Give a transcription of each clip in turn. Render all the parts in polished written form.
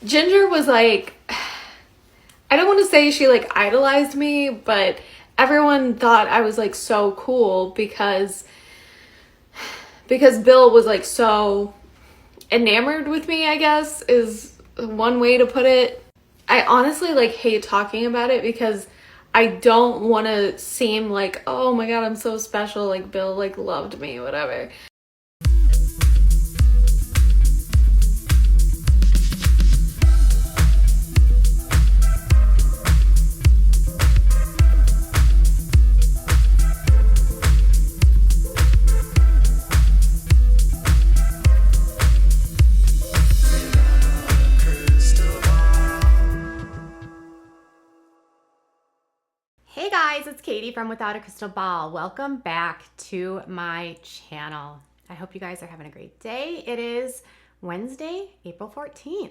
Ginger was like, I don't want to say she like idolized me, but everyone thought I was like so cool because Bill was like so enamored with me, I guess is one way to put it. I honestly like hate talking about it because I don't want to seem like, oh my god, I'm so special, like Bill like loved me, whatever. Hey guys, it's Katie from Without a Crystal Ball. Welcome back to my channel. I hope you guys are having a great day. It is Wednesday, April 14th.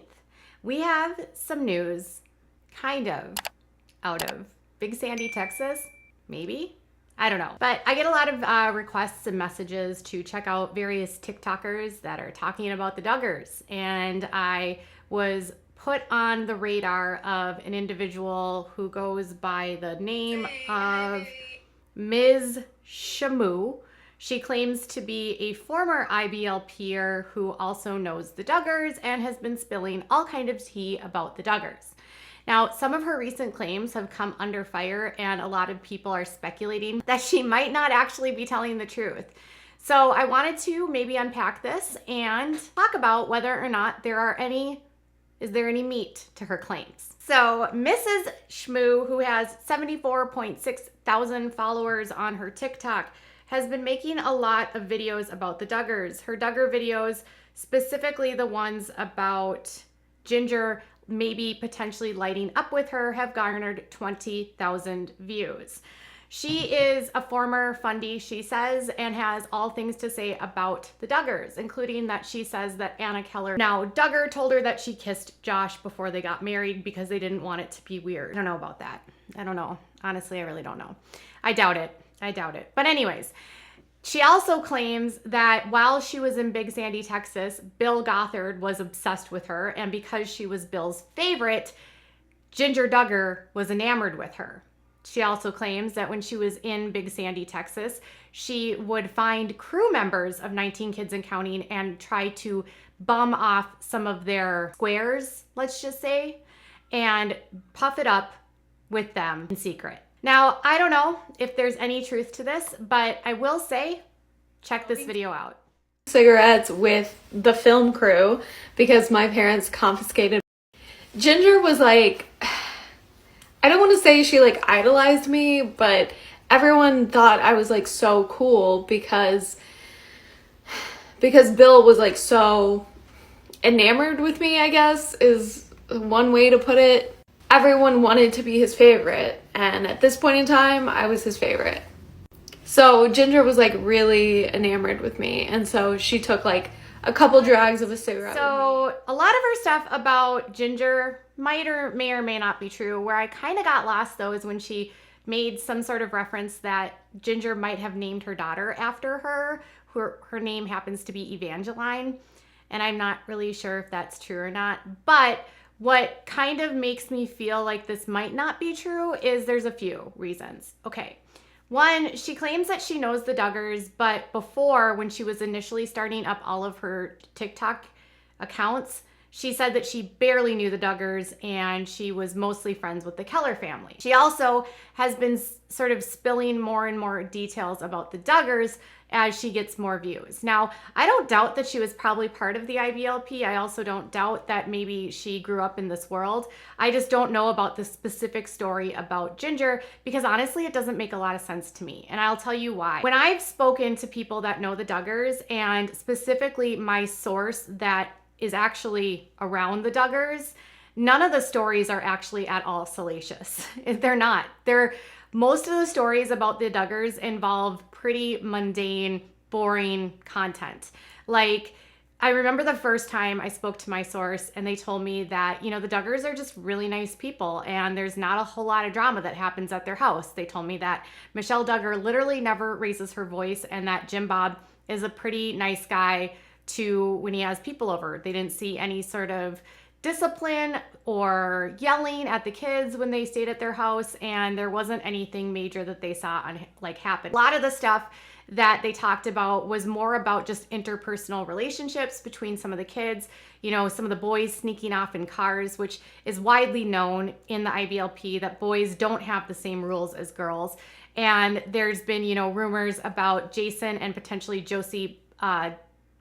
We have some news, kind of, out of Big Sandy, Texas, maybe? I don't know. But I get a lot of requests and messages to check out various TikTokers that are talking about the Duggar'S. And I was put on the radar of an individual who goes by the name of Ms. Shamu. She claims to be a former IBL peer who also knows the Duggar'S and has been spilling all kind of tea about the Duggar'S. Now, some of her recent claims have come under fire, and a lot of people are speculating that she might not actually be telling the truth. So I wanted to maybe unpack this and talk about whether or not is there any meat to her claims. So Mrs. Shmoo, who has 74.6 thousand followers on her TikTok, has been making a lot of videos about the Duggar'S. Her Duggar videos, specifically the ones about Ginger maybe potentially lighting up with her, have garnered 20,000 views. She is a former fundie, she says, and has all things to say about the Duggar'S, including that she says that Anna Keller, now Duggar, told her that she kissed Josh before they got married because they didn't want it to be weird. I don't know about that. I don't know. Honestly, I really don't know. I doubt it. But anyways, she also claims that while she was in Big Sandy, Texas, Bill Gothard was obsessed with her, and because she was Bill's favorite, Jinger Duggar was enamored with her. She also claims that when she was in Big Sandy, Texas, she would find crew members of 19 Kids and Counting and try to bum off some of their squares, let's just say, and puff it up with them in secret. Now, I don't know if there's any truth to this, but I will say, check this video out. Cigarettes with the film crew because my parents confiscated. Ginger was like, I don't want to say she like idolized me, but everyone thought I was like so cool because Bill was like so enamored with me, I guess is one way to put it. Everyone wanted to be his favorite, and at this point in time, I was his favorite. So Ginger was like really enamored with me, and so she took like a couple drags of a cigarette. So a lot of her stuff about Ginger may or may not be true. Where I kind of got lost though is when she made some sort of reference that Ginger might have named her daughter after her. Her name happens to be Evangeline, and I'm not really sure if that's true or not. But what kind of makes me feel like this might not be true is there's a few reasons. Okay. One, she claims that she knows the Duggar'S, but before, when she was initially starting up all of her TikTok accounts, she said that she barely knew the Duggar'S and she was mostly friends with the Keller family. She also has been sort of spilling more and more details about the Duggar'S as she gets more views. Now, I don't doubt that she was probably part of the IBLP. I also don't doubt that maybe she grew up in this world. I just don't know about the specific story about Ginger because honestly, it doesn't make a lot of sense to me. And I'll tell you why. When I've spoken to people that know the Duggar'S, and specifically my source that is actually around the Duggar'S, none of the stories are actually at all salacious. They're not. Most of the stories about the Duggar'S involve pretty mundane, boring content. Like, I remember the first time I spoke to my source and they told me that, the Duggar'S are just really nice people and there's not a whole lot of drama that happens at their house. They told me that Michelle Duggar literally never raises her voice and that Jim Bob is a pretty nice guy when he has people over. They didn't see any sort of discipline or yelling at the kids when they stayed at their house, and there wasn't anything major that they saw happen. A lot of the stuff that they talked about was more about just interpersonal relationships between some of the kids, some of the boys sneaking off in cars, which is widely known in the IBLP that boys don't have the same rules as girls. And there's been, rumors about Jason and potentially Josie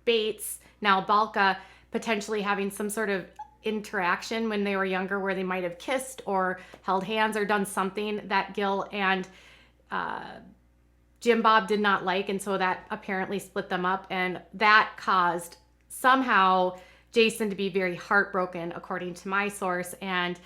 Bates, now Balka, potentially having some sort of interaction when they were younger where they might have kissed or held hands or done something that Gil and Jim Bob did not like, and so that apparently split them up, and that caused somehow Jason to be very heartbroken, according to my source, and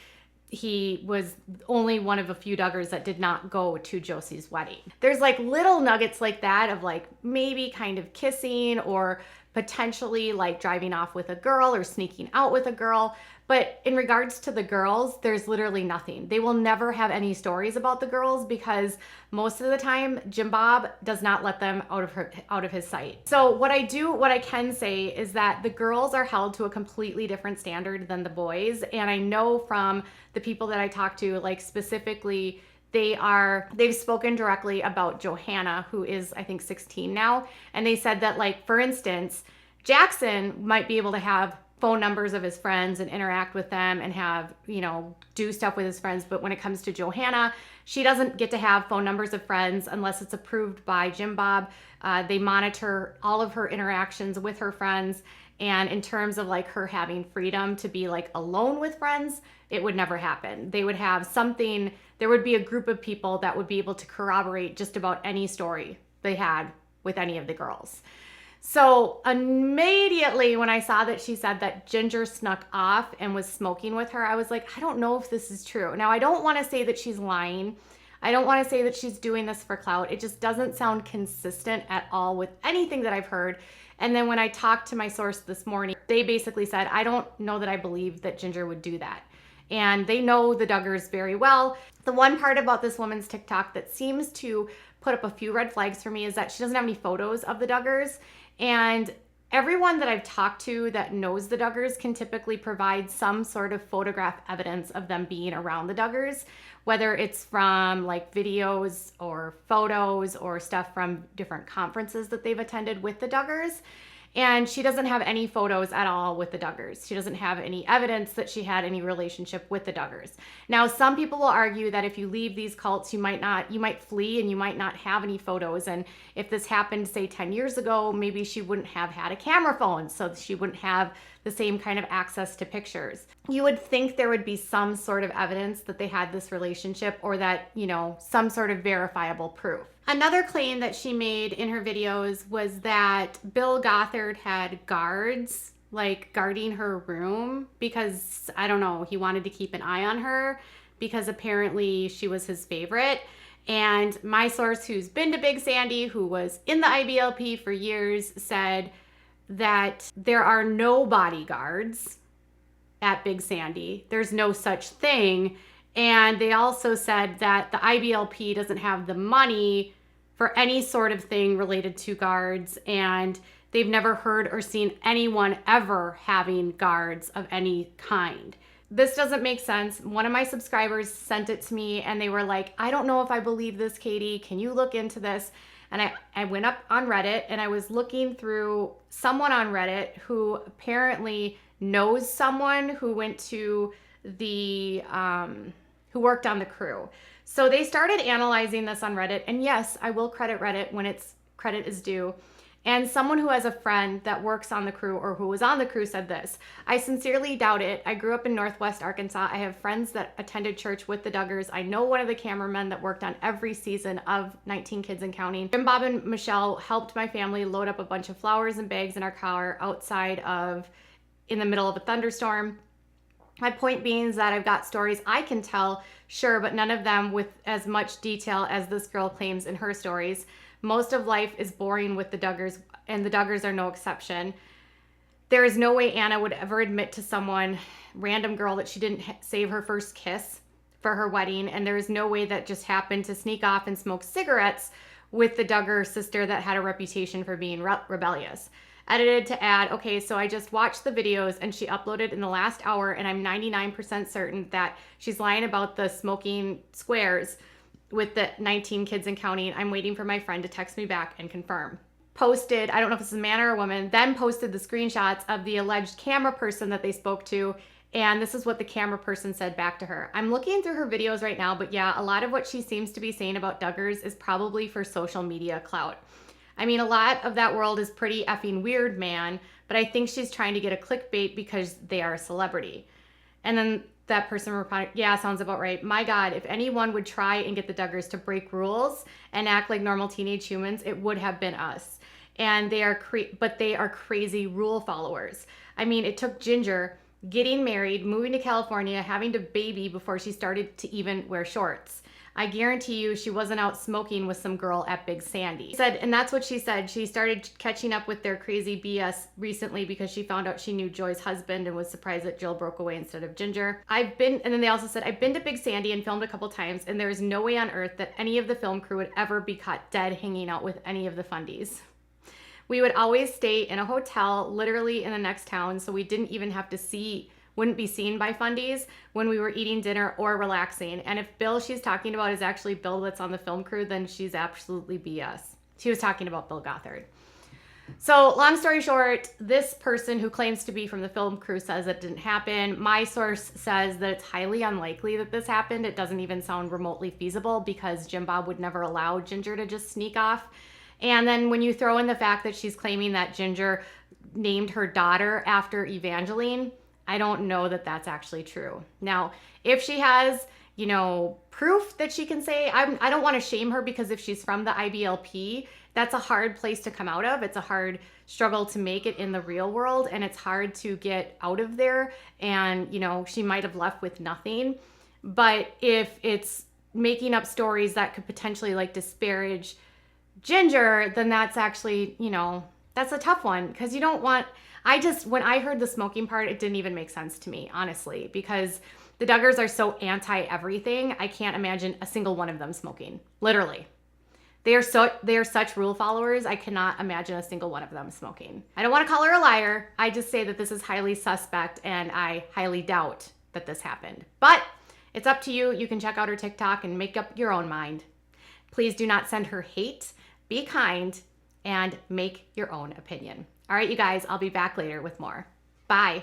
he was only one of a few Duggars that did not go to Josie's wedding. There's like little nuggets like that of like maybe kind of kissing or potentially like driving off with a girl or sneaking out with a girl. But in regards to the girls, there's literally nothing. They will never have any stories about the girls because most of the time Jim Bob does not let them out of his sight. So what I can say is that the girls are held to a completely different standard than the boys. And I know from the people that I talked to, like specifically, they've spoken directly about Johanna, who is I think 16 now. And they said that, like, for instance, Jackson might be able to have phone numbers of his friends and interact with them and have, do stuff with his friends. But when it comes to Johanna, she doesn't get to have phone numbers of friends unless it's approved by Jim Bob. They monitor all of her interactions with her friends. And in terms of like her having freedom to be like alone with friends, it would never happen. They would have something, there would be a group of people that would be able to corroborate just about any story they had with any of the girls. So immediately when I saw that she said that Jinger snuck off and was smoking with her, I was like, I don't know if this is true. Now, I don't want to say that she's lying. I don't want to say that she's doing this for clout. It just doesn't sound consistent at all with anything that I've heard. And then when I talked to my source this morning, they basically said, I don't know that I believe that Jinger would do that. And they know the Duggar'S very well. The one part about this woman's TikTok that seems to put up a few red flags for me is that she doesn't have any photos of the Duggar'S. And everyone that I've talked to that knows the Duggar'S can typically provide some sort of photograph evidence of them being around the Duggar'S, whether it's from like videos or photos or stuff from different conferences that they've attended with the Duggar'S. And she doesn't have any photos at all with the Duggar'S. She doesn't have any evidence that she had any relationship with the Duggar'S. Now, some people will argue that if you leave these cults, you might flee and you might not have any photos. And if this happened, say 10 years ago, maybe she wouldn't have had a camera phone, so she wouldn't have the same kind of access to pictures. You would think there would be some sort of evidence that they had this relationship or that, some sort of verifiable proof. Another claim that she made in her videos was that Bill Gothard had guards, like guarding her room because, I don't know, he wanted to keep an eye on her because apparently she was his favorite. And my source, who's been to Big Sandy, who was in the IBLP for years, said that there are no bodyguards at Big Sandy. There's no such thing. And they also said that the IBLP doesn't have the money for any sort of thing related to guards, and they've never heard or seen anyone ever having guards of any kind. This doesn't make sense. One of my subscribers sent it to me and they were like, I don't know if I believe this, Katie. Can you look into this? And I went up on Reddit and I was looking through someone on Reddit who apparently knows someone who went to who worked on the crew. So they started analyzing this on Reddit, and yes, I will credit Reddit when its credit is due. And someone who has a friend that works on the crew or who was on the crew said this: I sincerely doubt it. I grew up in Northwest Arkansas. I have friends that attended church with the Duggar'S. I know one of the cameramen that worked on every season of 19 Kids and Counting. Jim, Bob, and Michelle helped my family load up a bunch of flowers and bags in our car in the middle of a thunderstorm. My point being is that I've got stories I can tell, sure, but none of them with as much detail as this girl claims in her stories. Most of life is boring with the Duggar'S, and the Duggar'S are no exception. There is no way Anna would ever admit to someone, random girl, that she didn't save her first kiss for her wedding, and there is no way that just happened to sneak off and smoke cigarettes with the Duggar sister that had a reputation for being rebellious. Edited to add, okay, so I just watched the videos and she uploaded in the last hour and I'm 99% certain that she's lying about the smoking squares with the 19 kids and counting. I'm waiting for my friend to text me back and confirm. Posted, I don't know if this is a man or a woman, then posted the screenshots of the alleged camera person that they spoke to. And this is what the camera person said back to her. I'm looking through her videos right now, but yeah, a lot of what she seems to be saying about Duggar's is probably for social media clout. I mean, a lot of that world is pretty effing weird, man, but I think she's trying to get a clickbait because they are a celebrity. And then that person replied, yeah, sounds about right. My God, if anyone would try and get the Duggar's to break rules and act like normal teenage humans, it would have been us. And they are crazy rule followers. I mean, it took Jinger getting married, moving to California, having a baby before she started to even wear shorts. I guarantee you she wasn't out smoking with some girl at Big Sandy. Said, and that's what she said. She started catching up with their crazy BS recently because she found out she knew Joy's husband and was surprised that Jill broke away instead of Jinger. And then they also said, I've been to Big Sandy and filmed a couple times and there is no way on earth that any of the film crew would ever be caught dead hanging out with any of the fundies. We would always stay in a hotel literally in the next town, so we didn't even have to wouldn't be seen by fundies when we were eating dinner or relaxing. And if Bill she's talking about is actually Bill that's on the film crew, then she's absolutely BS. She was talking about Bill Gothard. So long story short, this person who claims to be from the film crew says it didn't happen. My source says that it's highly unlikely that this happened. It doesn't even sound remotely feasible because Jim Bob would never allow Jinger to just sneak off. And then when you throw in the fact that she's claiming that Jinger named her daughter after Evangeline, I don't know that that's actually true. Now, if she has, proof that she can say, I don't want to shame her because if she's from the IBLP, that's a hard place to come out of. It's a hard struggle to make it in the real world and it's hard to get out of there. And, she might have left with nothing. But if it's making up stories that could potentially disparage Jinger, then that's actually, that's a tough one because you don't want, when I heard the smoking part, it didn't even make sense to me, honestly, because the Duggar's are so anti-everything. I can't imagine a single one of them smoking, literally. They are such rule followers. I cannot imagine a single one of them smoking. I don't want to call her a liar. I just say that this is highly suspect and I highly doubt that this happened. But it's up to you. You can check out her TikTok and make up your own mind. Please do not send her hate. Be kind and make your own opinion. All right, you guys, I'll be back later with more. Bye.